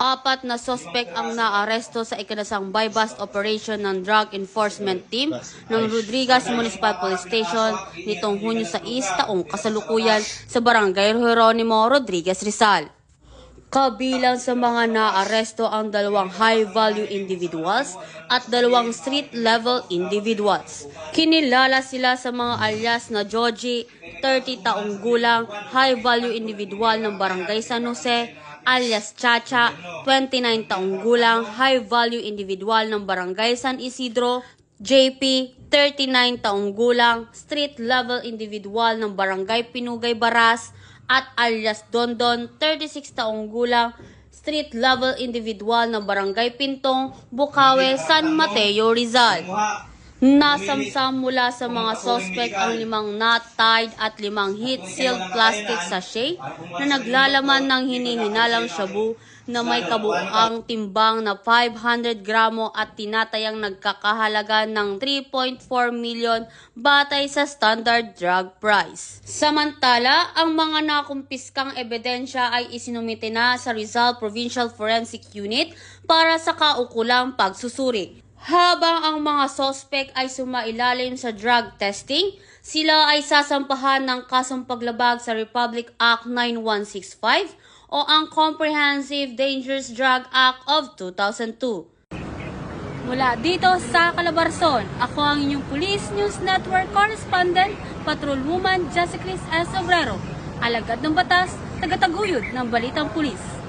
Apat na sospek ang naaresto sa ikinasang buy-bust operation ng Drug Enforcement Team ng Rodriguez Municipal Police Station nitong Hunyo 6 taong kasalukuyan sa Barangay Jeronimo, Rodriguez, Rizal. Kabilang sa mga naaresto ang 2 high-value individuals at 2 street-level individuals. Kinilala sila sa mga alias na Joji, 30 taong gulang, high-value individual ng Barangay San Jose, alias Chacha, 29 taong gulang, high-value individual ng Barangay San Isidro, JP, 39 taong gulang, street-level individual ng Barangay Pinugay Baras, at alias Dondon, 36 taong gulang, street-level individual ng Barangay Pintong, Bukawe, San Mateo, Rizal. Nasamsam mula sa mga sospek ang 5 knot-tied at 5 heat-sealed plastic sachet na naglalaman ng hinihinalang shabu na may kabuuang timbang na 500 gramo at tinatayang nagkakahalaga ng 3.4 million batay sa standard drug price. Samantala, ang mga nakumpiskang ebidensya ay isinumite na sa Rizal Provincial Forensic Unit para sa kaukulang pagsusuri. Habang ang mga sospek ay sumailalim sa drug testing, sila ay sasampahan ng kasong paglabag sa Republic Act 9165 o ang Comprehensive Dangerous Drug Act of 2002. Mula dito sa Calabarzon, ako ang inyong Police News Network Correspondent, Patrolwoman Jessica S. Obrero, alagad ng batas, tagataguyod ng Balitang Pulis.